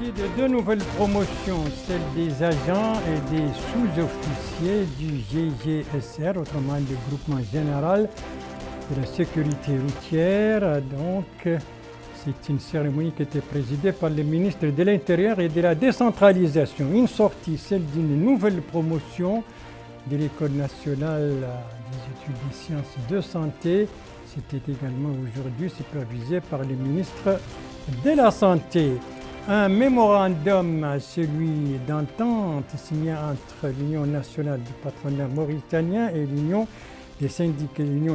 partie de deux nouvelles promotions, celle des agents et des sous-officiers du GGSR, autrement le groupement général de la sécurité routière. Donc, c'est une cérémonie qui était présidée par le ministre de l'Intérieur et de la décentralisation. Une sortie, celle d'une nouvelle promotion de l'École nationale des études des sciences de santé. C'était également aujourd'hui supervisé par le ministre de la Santé. Un mémorandum, celui d'entente signé entre l'Union nationale du patronat mauritanien et l'Union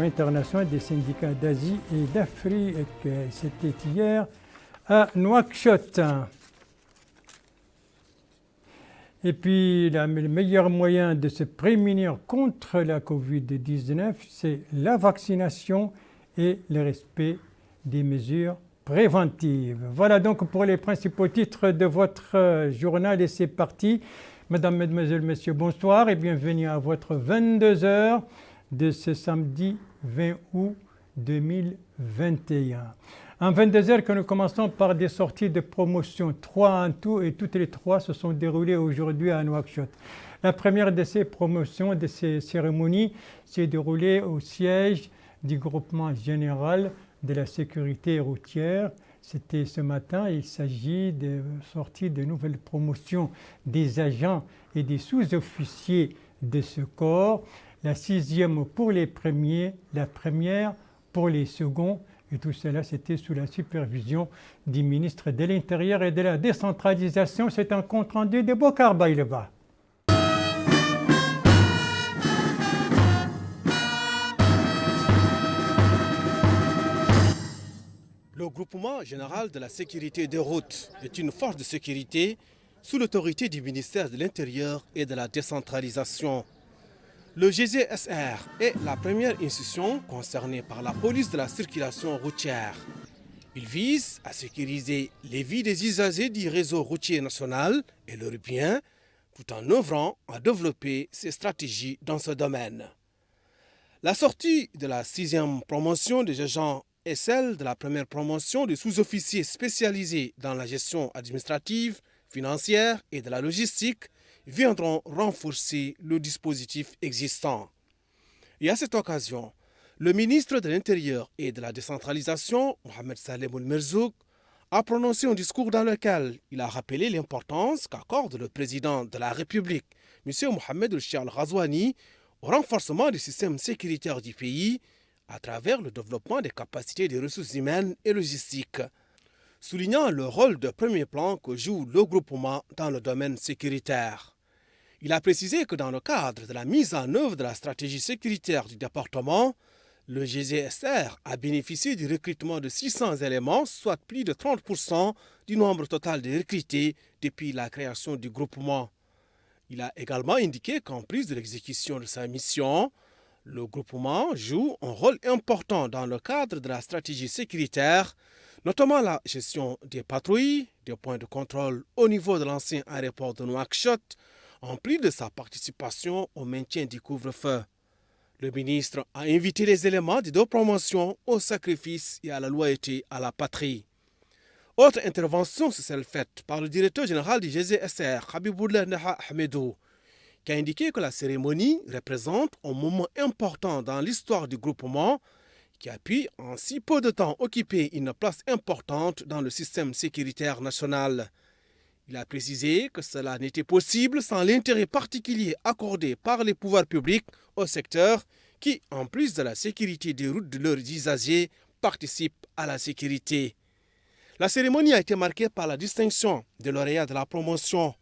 internationale des syndicats d'Asie et d'Afrique. C'était hier à Nouakchott. Et puis, le meilleur moyen de se prémunir contre la COVID-19, c'est la vaccination et le respect des mesures préventives. Voilà donc pour les principaux titres de votre journal et c'est parti. Mesdames, Mesdemoiselles, Messieurs, bonsoir et bienvenue à votre 22h de ce samedi 20 août 2021. En 22h que nous commençons par des sorties de promotion, 3 en tout et toutes les 3 se sont déroulées aujourd'hui à Nouakchott. La première de ces promotions, de ces cérémonies, s'est déroulée au siège du groupement général de la sécurité routière. C'était ce matin. Il s'agit de sortie de nouvelles promotions des agents et des sous-officiers de ce corps. La 6e pour les premiers, la première pour les seconds. Et tout cela, c'était sous la supervision du ministre de l'Intérieur et de la décentralisation. C'est un compte-rendu de Bokar Baïleba. Le groupement général de la sécurité des routes est une force de sécurité sous l'autorité du ministère de l'Intérieur et de la décentralisation. Le GGSR est la première institution concernée par la police de la circulation routière. Il vise à sécuriser les vies des usagers du réseau routier national et leurs biens, tout en œuvrant à développer ses stratégies dans ce domaine. La sortie de la 6e promotion des agents et celle de la première promotion des sous-officiers spécialisés dans la gestion administrative, financière et de la logistique viendront renforcer le dispositif existant. Et à cette occasion, le ministre de l'Intérieur et de la décentralisation, Mohamed Salem Ould-Merzouk, a prononcé un discours dans lequel il a rappelé l'importance qu'accorde le président de la République, M. Mohamed Ould-Cheikh Al-Ghazouani, au renforcement du système sécuritaire du pays à travers le développement des capacités des ressources humaines et logistiques, soulignant le rôle de premier plan que joue le groupement dans le domaine sécuritaire. Il a précisé que dans le cadre de la mise en œuvre de la stratégie sécuritaire du département, le GGSR a bénéficié du recrutement de 600 éléments, soit plus de 30% du nombre total de recrutés depuis la création du groupement. Il a également indiqué qu'en plus de l'exécution de sa mission, le groupement joue un rôle important dans le cadre de la stratégie sécuritaire, notamment la gestion des patrouilles, des points de contrôle au niveau de l'ancien aéroport de Nouakchott, en plus de sa participation au maintien du couvre-feu. Le ministre a invité les éléments des deux promotions au sacrifice et à la loyauté à la patrie. Autre intervention, c'est celle faite par le directeur général du GGSR, Habiboullah Naha Ahmedou, qui a indiqué que la cérémonie représente un moment important dans l'histoire du groupement qui a pu en si peu de temps occuper une place importante dans le système sécuritaire national. Il a précisé que cela n'était possible sans l'intérêt particulier accordé par les pouvoirs publics au secteur qui, en plus de la sécurité des routes de leurs usagers, participe à la sécurité. La cérémonie a été marquée par la distinction des lauréats de la promotion.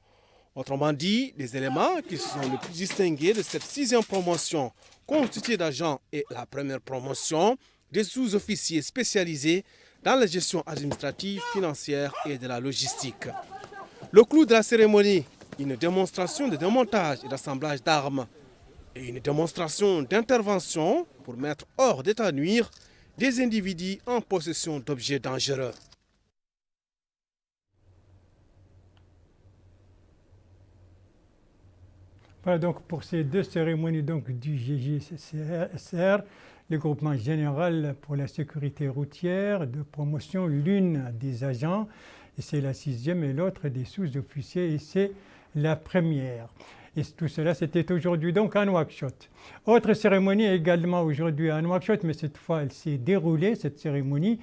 Autrement dit, les éléments qui se sont les plus distingués de cette 6e promotion, constituée d'agents et la première promotion, des sous-officiers spécialisés dans la gestion administrative, financière et de la logistique. Le clou de la cérémonie, une démonstration de démontage et d'assemblage d'armes et une démonstration d'intervention pour mettre hors d'état de nuire des individus en possession d'objets dangereux. Voilà donc pour ces deux cérémonies donc, du GGSR, le groupement général pour la sécurité routière de promotion, l'une des agents, et c'est la 6e, et l'autre des sous-officiers, et c'est la première. Et tout cela, c'était aujourd'hui donc à Nouakchott. Autre cérémonie également aujourd'hui à Nouakchott, mais cette fois, elle s'est déroulée, cette cérémonie,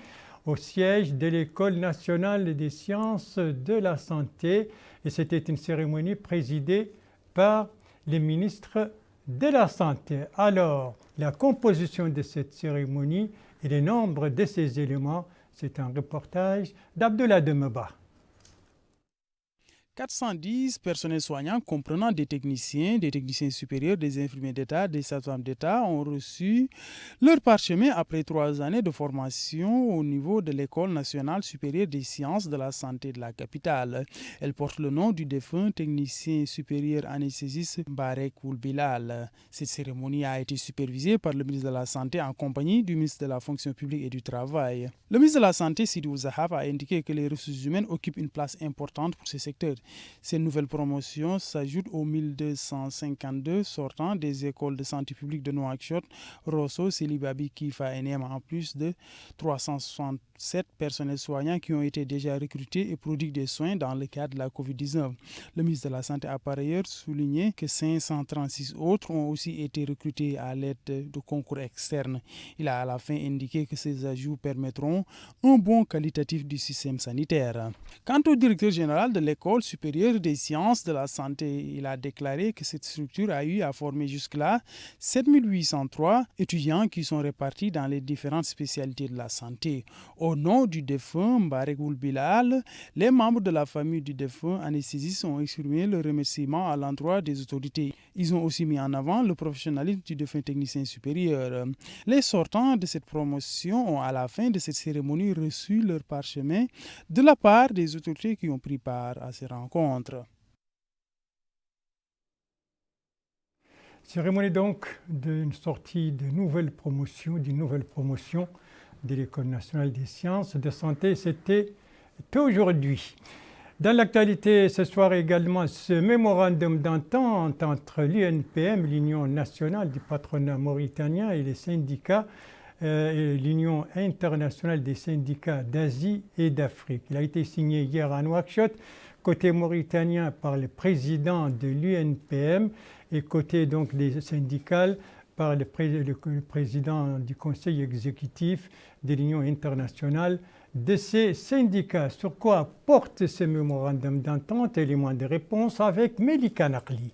au siège de l'École nationale des sciences de la santé. Et c'était une cérémonie présidée par les ministres de la Santé. Alors, la composition de cette cérémonie et le nombre de ces éléments, c'est un reportage d'Abdullah Demeba. 410 personnels soignants comprenant des techniciens supérieurs, des infirmiers d'État, des sages-femmes d'État ont reçu leur parchemin après 3 années de formation au niveau de l'École nationale supérieure des sciences de la santé de la capitale. Elle porte le nom du défunt technicien supérieur anesthésiste Barek Oulbilal. Cette cérémonie a été supervisée par le ministre de la Santé en compagnie du ministre de la Fonction publique et du Travail. Le ministre de la Santé, Sidi Ouzahab, a indiqué que les ressources humaines occupent une place importante pour ce secteur. Ces nouvelles promotions s'ajoutent aux 1252 sortants des écoles de santé publique de Nouakchott, Rosso, Selibabi, Kifa et Niamey, en plus de 367 personnels soignants qui ont été déjà recrutés et prodiguent des soins dans le cadre de la COVID-19. Le ministre de la Santé a par ailleurs souligné que 536 autres ont aussi été recrutés à l'aide de concours externes. Il a à la fin indiqué que ces ajouts permettront un bon qualitatif du système sanitaire. Quant au directeur général de l'École supérieure des sciences de la santé, il a déclaré que cette structure a eu à former jusque-là 7803 étudiants qui sont répartis dans les différentes spécialités de la santé. Au nom du défunt Mbarek Oulbilal, les membres de la famille du défunt anesthésiste ont exprimé leur remerciement à l'endroit des autorités. Ils ont aussi mis en avant le professionnalisme du défunt technicien supérieur. Les sortants de cette promotion ont à la fin de cette cérémonie reçu leur parchemin de la part des autorités qui ont pris part à ces rencontres. Cérémonie donc d'une sortie d'une nouvelle promotion de l'École nationale des sciences de santé. C'était aujourd'hui. Dans l'actualité ce soir également, ce mémorandum d'entente entre l'UNPM, l'Union nationale du patronat mauritanien, et les syndicats, et l'Union internationale des syndicats d'Asie et d'Afrique. Il a été signé hier à Nouakchott, côté mauritanien par le président de l'UNPM et côté donc des syndicats par le président du conseil exécutif de l'Union internationale de ces syndicats. Sur quoi porte ce mémorandum d'entente? Élément de réponse avec Melika Nakli.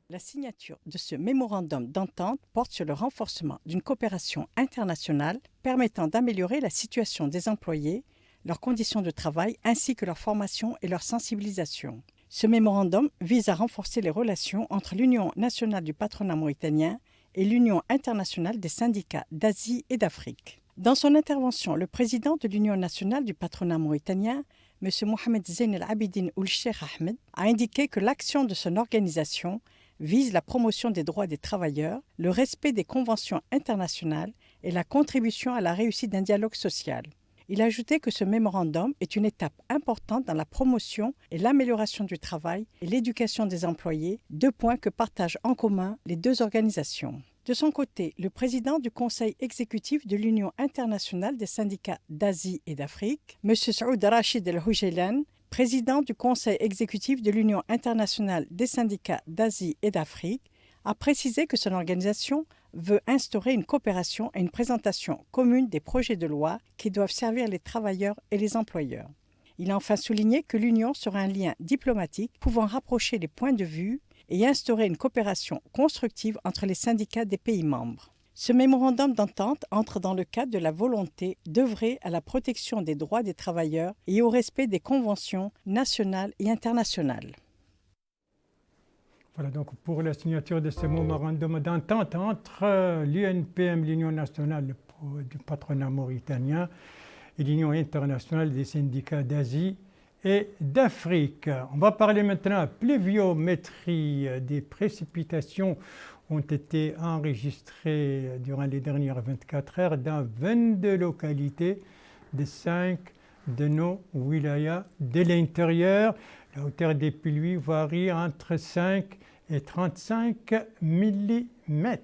La signature de ce mémorandum d'entente porte sur le renforcement d'une coopération internationale permettant d'améliorer la situation des employés, leurs conditions de travail ainsi que leur formation et leur sensibilisation. Ce mémorandum vise à renforcer les relations entre l'Union nationale du patronat mauritanien et l'Union internationale des syndicats d'Asie et d'Afrique. Dans son intervention, le président de l'Union nationale du patronat mauritanien, M. Mohamed Zeyn El Abidine Ould Cheikh Ahmed, a indiqué que l'action de son organisation vise la promotion des droits des travailleurs, le respect des conventions internationales et la contribution à la réussite d'un dialogue social. Il a ajouté que ce mémorandum est une étape importante dans la promotion et l'amélioration du travail et l'éducation des employés, 2 points que partagent en commun les 2 organisations. De son côté, le président du conseil exécutif de l'Union internationale des syndicats d'Asie et d'Afrique, M. Saoud Rachid El Houjailan, président du conseil exécutif de l'Union internationale des syndicats d'Asie et d'Afrique, a précisé que son organisation veut instaurer une coopération et une présentation commune des projets de loi qui doivent servir les travailleurs et les employeurs. Il a enfin souligné que l'Union sera un lien diplomatique pouvant rapprocher les points de vue et instaurer une coopération constructive entre les syndicats des pays membres. Ce mémorandum d'entente entre dans le cadre de la volonté d'œuvrer à la protection des droits des travailleurs et au respect des conventions nationales et internationales. Voilà donc pour la signature de ce mémorandum d'entente entre l'UNPM, l'Union nationale du patronat mauritanien, et l'Union internationale des syndicats d'Asie et d'Afrique. On va parler maintenant pluviométrie. Des précipitations ont été enregistrées durant les dernières 24 heures dans 22 localités de 5 de nos wilayas de l'intérieur. La hauteur des pluies varie entre 5 et 35 mm.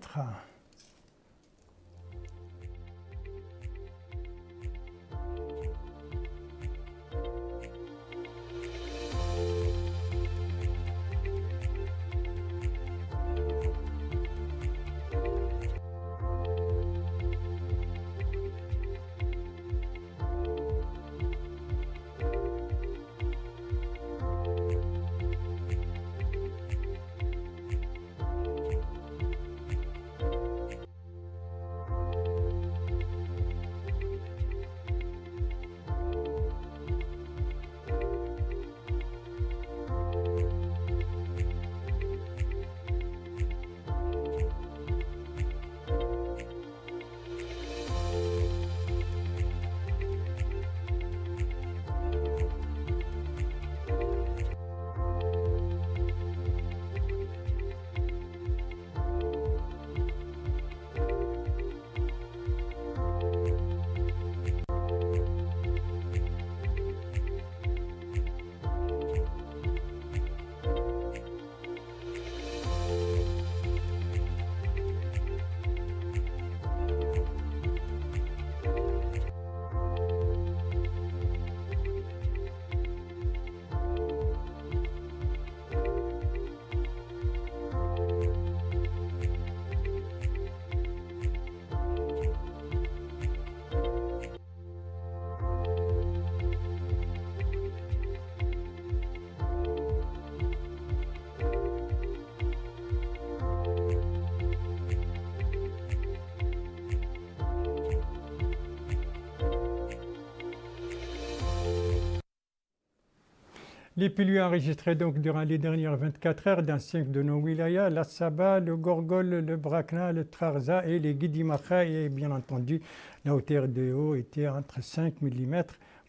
Les pluies enregistrées donc durant les dernières 24 heures dans 5 de nos wilayas, la Saba, le Gorgol, le Brakna, le Trarza et les Guidimacha. Et bien entendu, la hauteur de l'eau était entre 5 mm,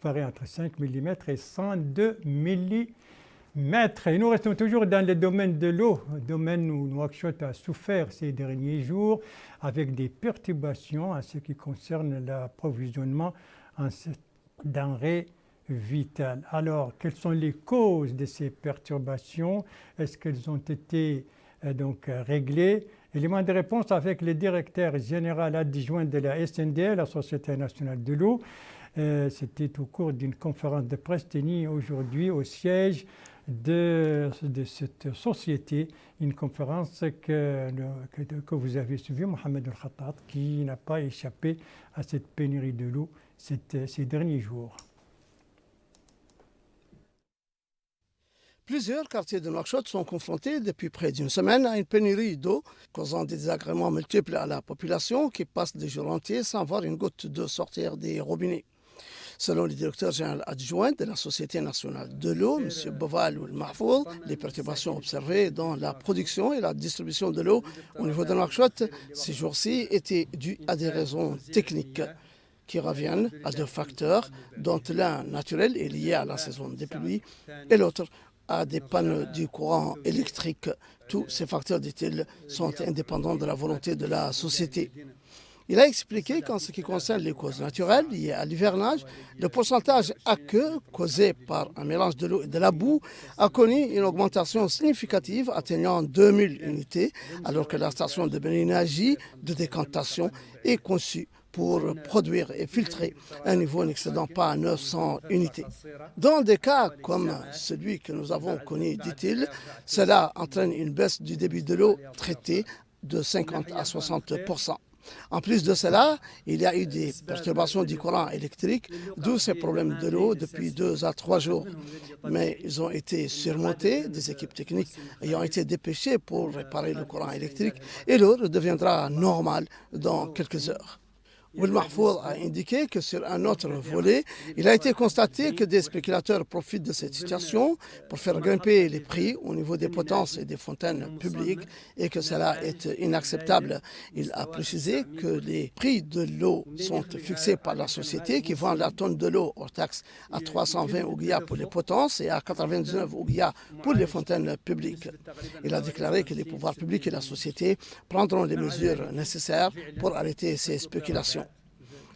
varie entre 5 mm et 102 mm. Et nous restons toujours dans le domaine de l'eau, domaine où Nouakchott a souffert ces derniers jours avec des perturbations en ce qui concerne l'approvisionnement en cette denrée vitale. Alors, quelles sont les causes de ces perturbations? Est-ce qu'elles ont été réglées? Élément de réponse avec le directeur général adjoint de la SNDE, la Société nationale de l'eau. C'était au cours d'une conférence de presse tenue aujourd'hui au siège de cette société, une conférence que vous avez suivie, Mohamed El-Khattab, qui n'a pas échappé à cette pénurie de l'eau ces derniers jours. Plusieurs quartiers de Nouakchott sont confrontés depuis près d'une semaine à une pénurie d'eau, causant des désagréments multiples à la population qui passe des jours entiers sans voir une goutte d'eau sortir des robinets. Selon le directeur général adjoint de la Société nationale de l'eau, M. Boval Ould Mahfouz, les perturbations observées dans la production et la distribution de l'eau au niveau de Nouakchott ces jours-ci étaient dues à des raisons techniques qui reviennent à deux facteurs, dont l'un naturel est lié à la saison des pluies et l'autre à des pannes du courant électrique. Tous ces facteurs, dit-il, sont indépendants de la volonté de la société. Il a expliqué qu'en ce qui concerne les causes naturelles liées à l'hivernage, le pourcentage aqueux causé par un mélange de l'eau et de la boue a connu une augmentation significative atteignant 2000 unités, alors que la station de Beninaji de décantation est conçue pour produire et filtrer un niveau n'excédant pas 900 unités. Dans des cas comme celui que nous avons connu, dit-il, cela entraîne une baisse du débit de l'eau traitée de 50 à 60%. En plus de cela, il y a eu des perturbations du courant électrique, d'où ces problèmes de l'eau depuis 2 à 3 jours. Mais ils ont été surmontés, des équipes techniques ayant été dépêchées pour réparer le courant électrique et l'eau redeviendra normale dans quelques heures. Ould Mahfouz a indiqué que sur un autre volet, il a été constaté que des spéculateurs profitent de cette situation pour faire grimper les prix au niveau des potences et des fontaines publiques et que cela est inacceptable. Il a précisé que les prix de l'eau sont fixés par la société qui vend la tonne de l'eau hors taxe à 320 ouguiya pour les potences et à 99 ouguiya pour les fontaines publiques. Il a déclaré que les pouvoirs publics et la société prendront les mesures nécessaires pour arrêter ces spéculations.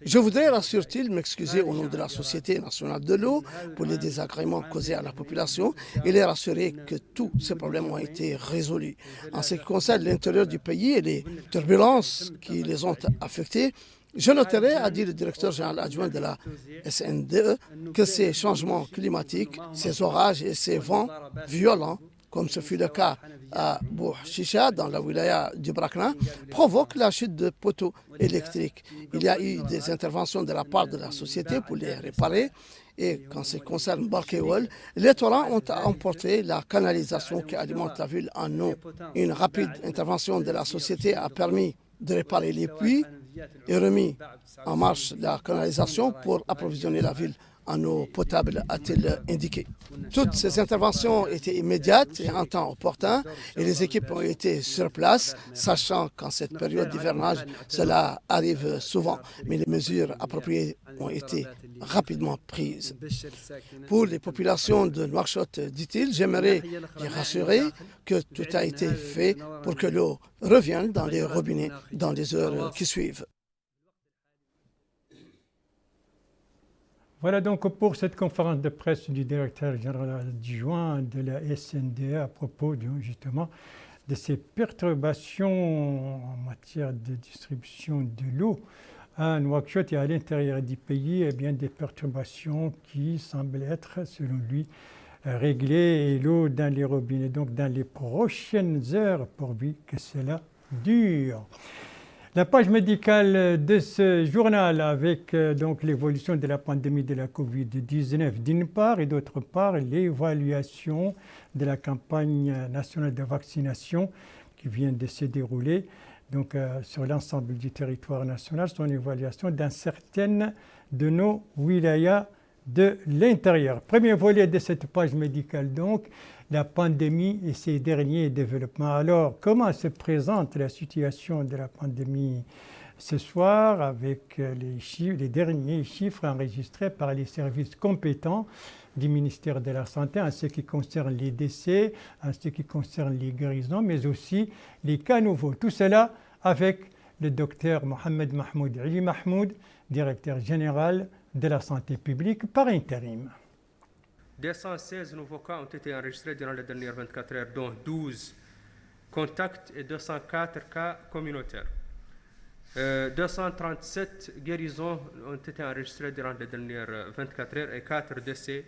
Je voudrais, rassure-t-il, m'excuser au nom de la Société nationale de l'eau pour les désagréments causés à la population et les rassurer que tous ces problèmes ont été résolus. En ce qui concerne l'intérieur du pays et les turbulences qui les ont affectés, je noterai, a dit le directeur général adjoint de la SNDE, que ces changements climatiques, ces orages et ces vents violents, comme ce fut le cas à Bouchisha, dans la wilaya du Brakna, provoquent la chute de poteaux électriques. Il y a eu des interventions de la part de la société pour les réparer. Et quand ce concerne Barkéouel, les torrents ont emporté la canalisation qui alimente la ville en eau. Une rapide intervention de la société a permis de réparer les puits et remis en marche la canalisation pour approvisionner la ville en eau potable, a-t-il indiqué. Toutes ces interventions étaient immédiates et en temps opportun et les équipes ont été sur place, sachant qu'en cette période d'hivernage, cela arrive souvent. Mais les mesures appropriées ont été rapidement prises. Pour les populations de Nouakchott, dit-il, j'aimerais les rassurer que tout a été fait pour que l'eau revienne dans les robinets dans les heures qui suivent. Voilà donc pour cette conférence de presse du directeur général adjoint de la SNDE à propos justement de ces perturbations en matière de distribution de l'eau à Nouakchott et à l'intérieur du pays, et bien des perturbations qui semblent être, selon lui, réglées et l'eau dans les robinets, donc dans les prochaines heures, pourvu que cela dure. La page médicale de ce journal avec donc l'évolution de la pandémie de la Covid-19 d'une part et d'autre part l'évaluation de la campagne nationale de vaccination qui vient de se dérouler donc, sur l'ensemble du territoire national, son évaluation dans certaines de nos wilayas de l'Intérieur. Premier volet de cette page médicale, donc, la pandémie et ses derniers développements. Alors, comment se présente la situation de la pandémie ce soir avec les derniers chiffres enregistrés par les services compétents du ministère de la Santé en ce qui concerne les décès, en ce qui concerne les guérisons, mais aussi les cas nouveaux. Tout cela avec le docteur Mohamed Mahmoud Ali Mahmoud, directeur général de la santé publique par intérim. 216 nouveaux cas ont été enregistrés durant les dernières 24 heures, dont 12 contacts et 204 cas communautaires. 237 guérisons ont été enregistrées durant les dernières 24 heures et 4 décès.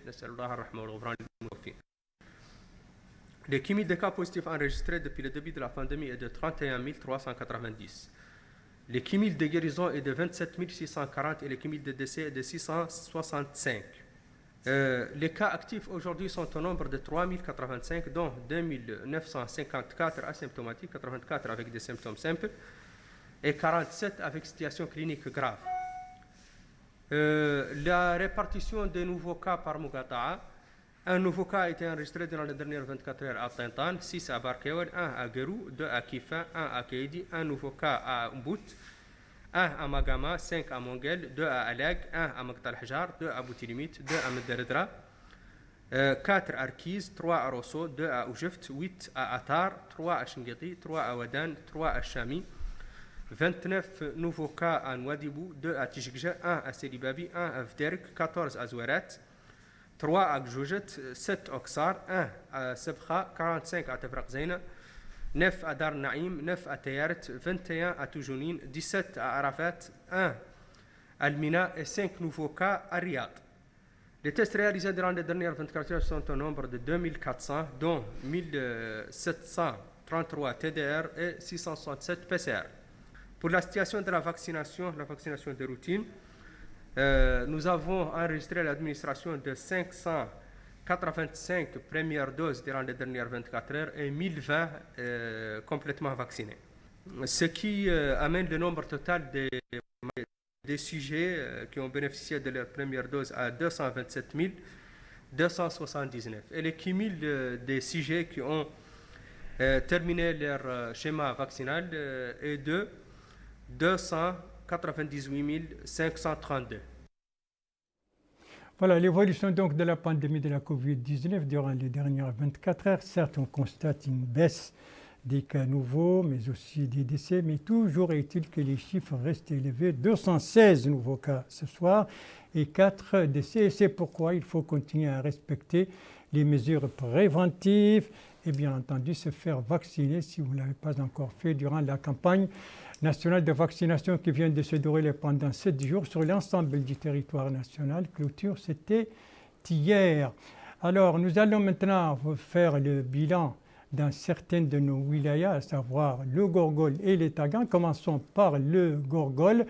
Le cumul des cas positifs enregistrés depuis le début de la pandémie est de 31 390. Le cumul de guérisons est de 27 640 et le cumul de décès est de 665. Les cas actifs aujourd'hui sont au nombre de 3085, dont 2954 asymptomatiques, 84 avec des symptômes simples et 47 avec situation clinique grave. La répartition des nouveaux cas par Muqata'a: un nouveau cas a été enregistré durant les dernières 24 heures à Tintan, 6 à Barkewel, 1 à Gerou, 2 à Kifa, 1 à Keidi, un nouveau cas à Mbout, 1 à Magama, 5 à Mongel, 2 à Alag, 1 à Maktal Hajar, 2 à Boutilimit, 2 à Medderedra, 4 à Arkiz, 3 à Rosso, 2 à Oujeft, 8 à Atar, 3 à Shingeti, 3 à Wadan, 3 à Chami, 29 nouveaux cas à Nouadhibou, 2 à Tijikja, 1 à Selibabi, 1 à Vderk, 14 à Zouarat, 3 à Gjoujet, 7 à Oksar, 1 à Sebkha, 45 à Tefraq Zeyna, 9 à Dar Naïm, 9 à Tayaret, 21 à Toujounine, 17 à Arafat, 1 à Almina et 5 nouveaux cas à Riyad. Les tests réalisés durant les dernières 24 heures sont au nombre de 2400, dont 1733 TDR et 667 PCR. Pour la situation de la vaccination de routine, nous avons enregistré l'administration de 585 premières doses durant les dernières 24 heures et 1020 complètement vaccinés. Ce qui amène le nombre total des sujets qui ont bénéficié de leur première dose à 227 279. Et le cumul des sujets qui ont terminé leur schéma vaccinal est de 298 532. Voilà l'évolution donc de la pandémie de la Covid-19 durant les dernières 24 heures. Certes, on constate une baisse des cas nouveaux, mais aussi des décès, mais toujours est-il que les chiffres restent élevés. 216 nouveaux cas ce soir et 4 décès. Et c'est pourquoi il faut continuer à respecter les mesures préventives et bien entendu se faire vacciner si vous ne l'avez pas encore fait durant la campagne nationale de vaccination qui vient de se dérouler pendant 7 jours sur l'ensemble du territoire national. Clôture, c'était hier. Alors, nous allons maintenant faire le bilan dans certaines de nos wilayas, à savoir le Gorgol et les Tagans. Commençons par le Gorgol,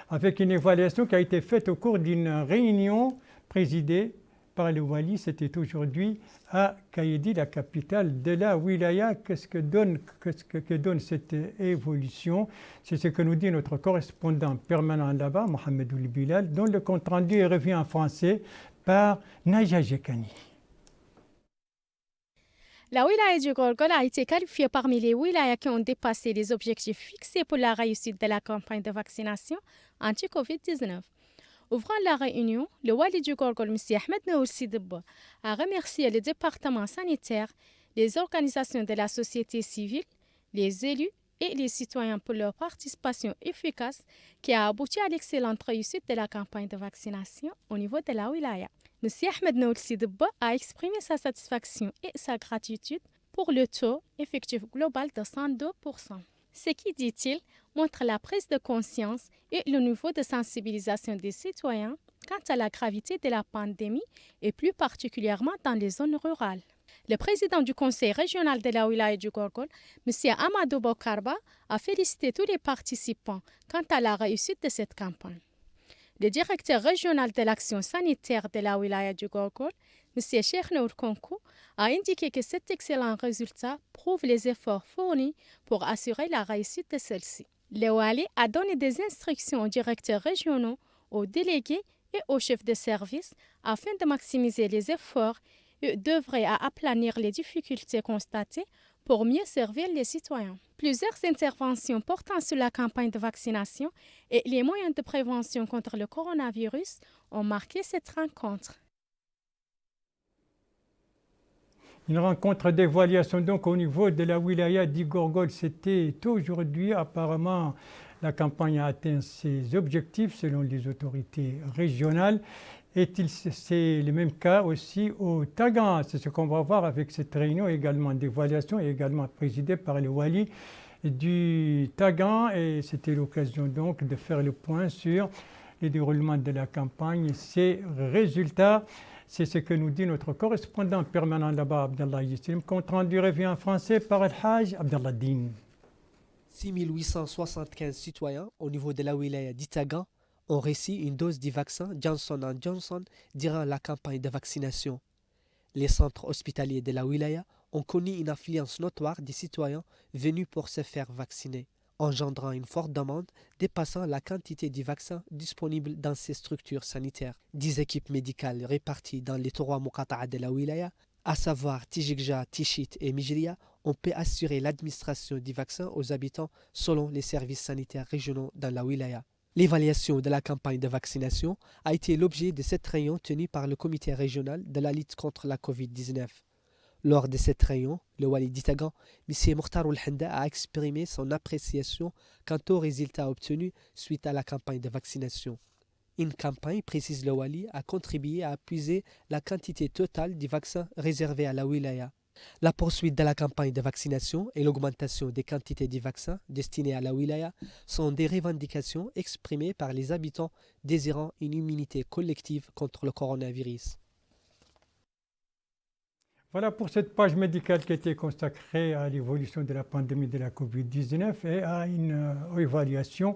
avec une évaluation qui a été faite au cours d'une réunion présidée par le Wali. C'était aujourd'hui à Kayedi, la capitale de la wilaya. Qu'est-ce que donne cette évolution? C'est ce que nous dit notre correspondant permanent là-bas, Mohamed Ould Bilal, dont le compte-rendu est revu en français par Naja Jekani. La wilaya du Gorgol a été qualifiée parmi les wilayas qui ont dépassé les objectifs fixés pour la réussite de la campagne de vaccination anti-Covid-19. Ouvrant la réunion, le Wali du Gorgol, M. Ahmed Naoul Sidibba, a remercié le département sanitaire, les organisations de la société civile, les élus et les citoyens pour leur participation efficace qui a abouti à l'excellente réussite de la campagne de vaccination au niveau de la wilaya. M. Ahmed Naoul Sidibba a exprimé sa satisfaction et sa gratitude pour le taux effectif global de 102%. Ce qui, dit-il, montre la prise de conscience et le niveau de sensibilisation des citoyens quant à la gravité de la pandémie et plus particulièrement dans les zones rurales. Le président du conseil régional de la wilaya du Gorgol, M. Amadou Bokarba, a félicité tous les participants quant à la réussite de cette campagne. Le directeur régional de l'action sanitaire de la wilaya du Gorgol, M. Cheikh Nour Konkou, a indiqué que cet excellent résultat prouve les efforts fournis pour assurer la réussite de celle-ci. Le Wali a donné des instructions aux directeurs régionaux, aux délégués et aux chefs de service afin de maximiser les efforts et d'œuvrer à aplanir les difficultés constatées pour mieux servir les citoyens. Plusieurs interventions portant sur la campagne de vaccination et les moyens de prévention contre le coronavirus ont marqué cette rencontre. Une rencontre d'évaluation donc au niveau de la wilaya d'Igorgol, c'était aujourd'hui. Apparemment, la campagne a atteint ses objectifs selon les autorités régionales. C'est le même cas aussi au Tagan. C'est ce qu'on va voir avec cette réunion également d'évaluation et également présidée par le wali du Tagan. Et c'était l'occasion donc de faire le point sur le déroulement de la campagne, ses résultats. C'est ce que nous dit notre correspondant permanent là-bas, Abdallah Yissim. Compte rendu revient en français par El-Hajj Abdallah Din. 6875 citoyens au niveau de la wilaya d'Itagan ont reçu une dose du vaccin Johnson & Johnson durant la campagne de vaccination. Les centres hospitaliers de la wilaya ont connu une affluence notoire des citoyens venus pour se faire vacciner, engendrant une forte demande dépassant la quantité du vaccin disponible dans ces structures sanitaires. 10 équipes médicales réparties dans les 3 muqata'a de la wilaya, à savoir Tijikja, Tichit et Mijria, ont pu assurer l'administration du vaccin aux habitants selon les services sanitaires régionaux dans la wilaya. L'évaluation de la campagne de vaccination a été l'objet de cette réunion tenue par le comité régional de la lutte contre la Covid-19. Lors de cette réunion, le wali d'Itagan, M. Mokhtarul Handa, a exprimé son appréciation quant aux résultats obtenus suite à la campagne de vaccination. Une campagne, précise le wali, a contribué à épuiser la quantité totale du vaccin réservé à la wilaya. La poursuite de la campagne de vaccination et l'augmentation des quantités du vaccin destinées à la wilaya sont des revendications exprimées par les habitants désirant une immunité collective contre le coronavirus. Voilà pour cette page médicale qui était consacrée à l'évolution de la pandémie de la Covid-19 et à une évaluation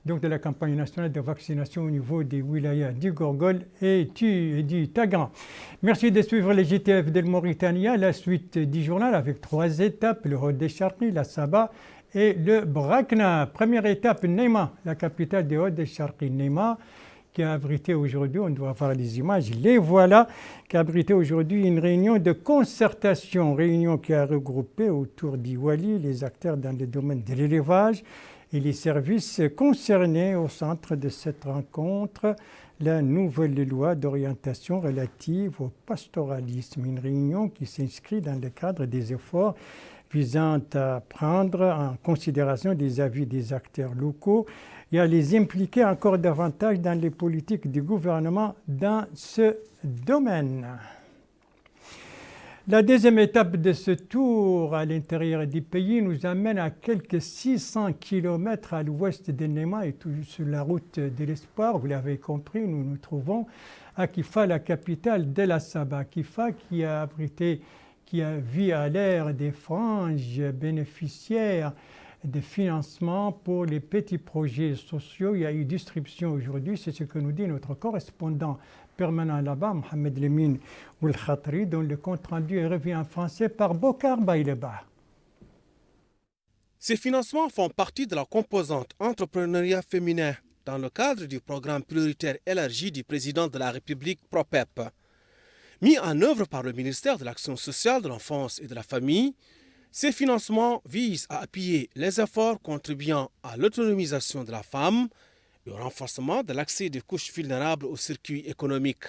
donc, de la campagne nationale de vaccination au niveau des wilayas d'Igorgol et du Tagan. Merci de suivre les JTF de Mauritanie, la suite du journal avec 3 étapes, le Hod Charqi, la Saba et le Brakna. Première étape, Neima, la capitale des Hod Charqi, Neima, qui a abrité aujourd'hui, on doit voir les images, les voilà, qui a abrité aujourd'hui une réunion de concertation, réunion qui a regroupé autour d'Iwali les acteurs dans le domaine de l'élevage et les services concernés au centre de cette rencontre, la nouvelle loi d'orientation relative au pastoralisme, une réunion qui s'inscrit dans le cadre des efforts visant à prendre en considération des avis des acteurs locaux et à les impliquer encore davantage dans les politiques du gouvernement dans ce domaine. La deuxième étape de ce tour à l'intérieur du pays nous amène à quelques 600 km à l'ouest de Neima et toujours sur la route de l'espoir. Vous l'avez compris, nous nous trouvons à Kifa, la capitale de la Saba. Kifa qui a vu à l'ère des franges bénéficiaires de financement pour les petits projets sociaux. Il y a eu distribution aujourd'hui, c'est ce que nous dit notre correspondant permanent là-bas, Mohamed Lemine Oul-Khatri, dont le compte-rendu est revu en français par Bokar Baïleba. Ces financements font partie de la composante entrepreneuriat féminin dans le cadre du programme prioritaire élargi du président de la République PROPEP. Mis en œuvre par le ministère de l'Action sociale, de l'Enfance et de la Famille, ces financements visent à appuyer les efforts contribuant à l'autonomisation de la femme et au renforcement de l'accès des couches vulnérables au circuit économique.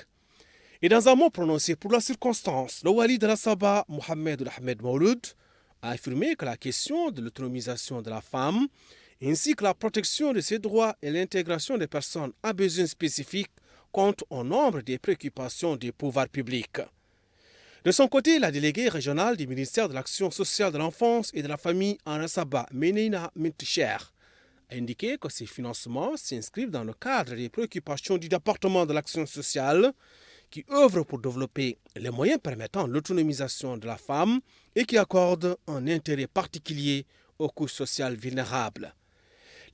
Et dans un mot prononcé pour la circonstance, le wali de la Saba, Mohamed Ahmed Mouloud, a affirmé que la question de l'autonomisation de la femme, ainsi que la protection de ses droits et l'intégration des personnes à besoins spécifiques comptent au nombre des préoccupations des pouvoirs publics. De son côté, la déléguée régionale du ministère de l'Action sociale, de l'Enfance et de la Famille en Saba, Menina Minticher, a indiqué que ces financements s'inscrivent dans le cadre des préoccupations du département de l'Action sociale qui œuvre pour développer les moyens permettant l'autonomisation de la femme et qui accorde un intérêt particulier aux couches sociales vulnérables.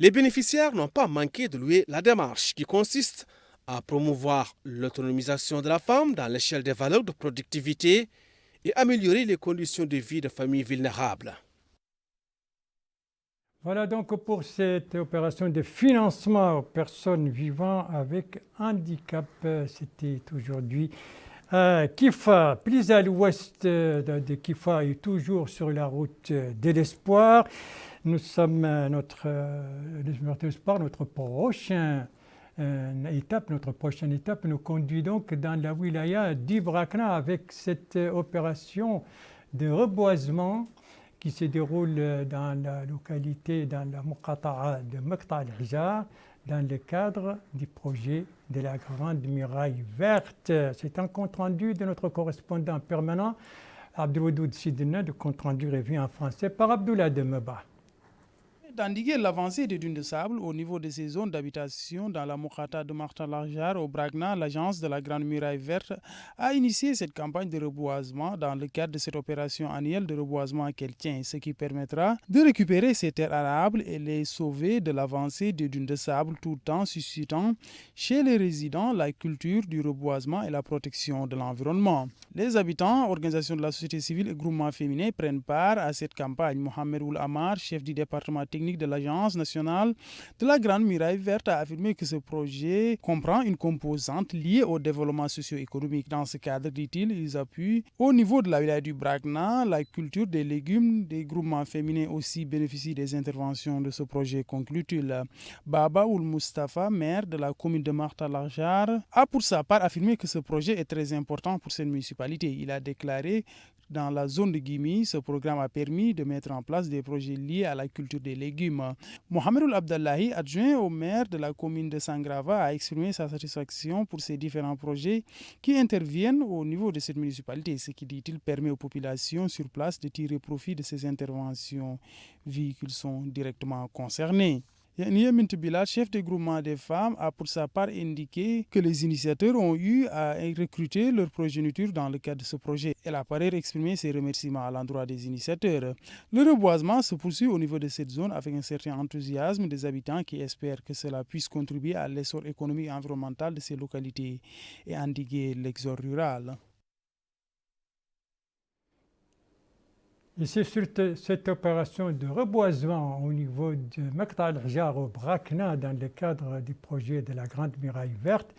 Les bénéficiaires n'ont pas manqué de louer la démarche qui consiste à promouvoir l'autonomisation de la femme dans l'échelle des valeurs de productivité et améliorer les conditions de vie de familles vulnérables. Voilà donc pour cette opération de financement aux personnes vivant avec handicap. C'était aujourd'hui à Kifa, plus à l'ouest de Kifa et toujours sur la route de l'espoir. Nous sommes notre prochaine étape nous conduit donc dans la wilaya d'Ibrakna avec cette opération de reboisement qui se déroule dans la localité, dans la Muqata'a de Maqta' al-Hjar, dans le cadre du projet de la Grande Muraille Verte. C'est un compte-rendu de notre correspondant permanent, Abdelwadoud Sidina, de compte-rendu revu en français par Abdoulaye Demeba. D'endiguer l'avancée des dunes de sable au niveau de ces zones d'habitation dans la Muqata'a de Maqta' al-Hjar au Bragna, l'agence de la Grande Muraille Verte a initié cette campagne de reboisement dans le cadre de cette opération annuelle de reboisement qu'elle tient, ce qui permettra de récupérer ces terres arables et les sauver de l'avancée des dunes de sable tout en suscitant chez les résidents la culture du reboisement et la protection de l'environnement. Les habitants, organisations de la société civile et groupements féminins prennent part à cette campagne. Mohamed Ould Amar, chef du département technique de l'Agence nationale de la Grande Muraille Verte, a affirmé que ce projet comprend une composante liée au développement socio-économique. Dans ce cadre, dit-il, ils appuient au niveau de la wilaya du Bragna la culture des légumes. Des groupements féminins aussi bénéficient des interventions de ce projet, conclut-il. Baba Ould Mustafa, maire de la commune de Maqta' al-Hjar, a pour sa part affirmé que ce projet est très important pour cette municipalité. Il a déclaré dans la zone de Gimi, ce programme a permis de mettre en place des projets liés à la culture des légumes. Mohamed Ould Abdallahi, adjoint au maire de la commune de Sangrava, a exprimé sa satisfaction pour ces différents projets qui interviennent au niveau de cette municipalité, ce qui, dit-il, permet aux populations sur place de tirer profit de ces interventions, vu qu'ils sont directement concernés. Nia Mintibila, chef de groupement des femmes, a pour sa part indiqué que les initiateurs ont eu à recruter leur progéniture dans le cadre de ce projet. Elle a par ailleurs exprimé ses remerciements à l'endroit des initiateurs. Le reboisement se poursuit au niveau de cette zone avec un certain enthousiasme des habitants qui espèrent que cela puisse contribuer à l'essor économique et environnemental de ces localités et endiguer l'exode rural. Et c'est sur cette opération de reboisement au niveau de Maqta' al-Hjar au Bragna dans le cadre du projet de la Grande Muraille Verte,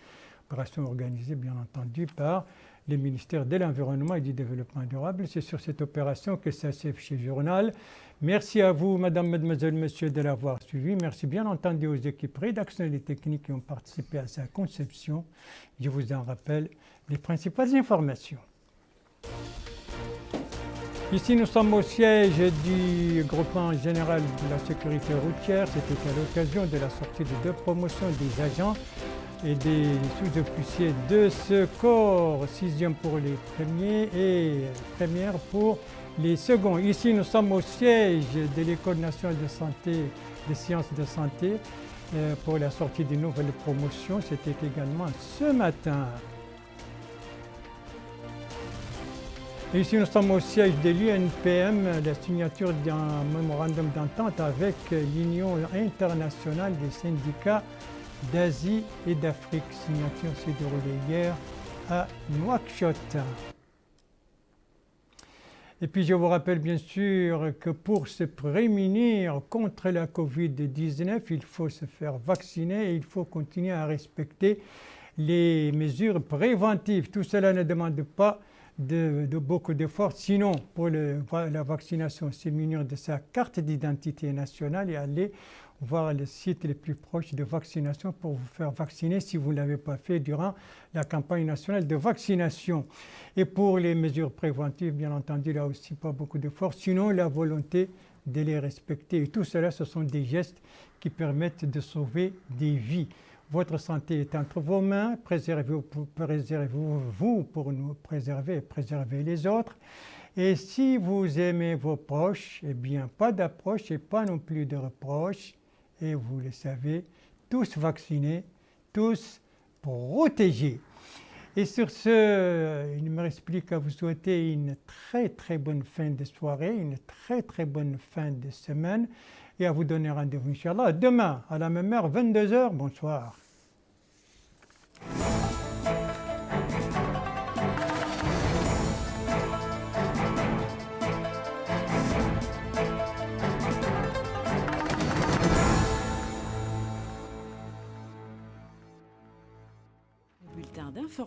opération organisée bien entendu par le ministère de l'Environnement et du Développement durable. C'est sur cette opération que ça s'affiche chez Journal. Merci à vous, Madame, Mademoiselle, Monsieur, de l'avoir suivi. Merci bien entendu aux équipes rédactionnelles et techniques qui ont participé à sa conception. Je vous en rappelle les principales informations. Ici, nous sommes au siège du groupement général de la sécurité routière. C'était à l'occasion de la sortie de 2 promotions des agents et des sous-officiers de ce corps, 6e pour les premiers et première pour les seconds. Ici, nous sommes au siège de l'École nationale de santé, des sciences de santé, pour la sortie des nouvelles promotions. C'était également ce matin. Et ici, nous sommes au siège de l'UNPM, la signature d'un mémorandum d'entente avec l'Union internationale des syndicats d'Asie et d'Afrique. Signature s'est déroulée hier à Nouakchott. Et puis, je vous rappelle bien sûr que pour se prémunir contre la Covid-19, il faut se faire vacciner et il faut continuer à respecter les mesures préventives. Tout cela ne demande pas de beaucoup d'efforts. Sinon, pour la vaccination, c'est munir de sa carte d'identité nationale et aller voir le site le plus proche de vaccination pour vous faire vacciner si vous ne l'avez pas fait durant la campagne nationale de vaccination. Et pour les mesures préventives, bien entendu, là aussi pas beaucoup d'efforts. Sinon, la volonté de les respecter. Et tout cela, ce sont des gestes qui permettent de sauver des vies. Votre santé est entre vos mains, préservez-vous pour nous préserver et préserver les autres. Et si vous aimez vos proches, eh bien, pas d'approche et pas non plus de reproches. Et vous le savez, tous vaccinés, tous protégés. Et sur ce, il me reste plus qu'à vous souhaiter une très très bonne fin de soirée, une très très bonne fin de semaine. Et à vous donner rendez-vous, Inch'Allah, demain à la même heure, 22h. Bonsoir.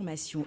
formation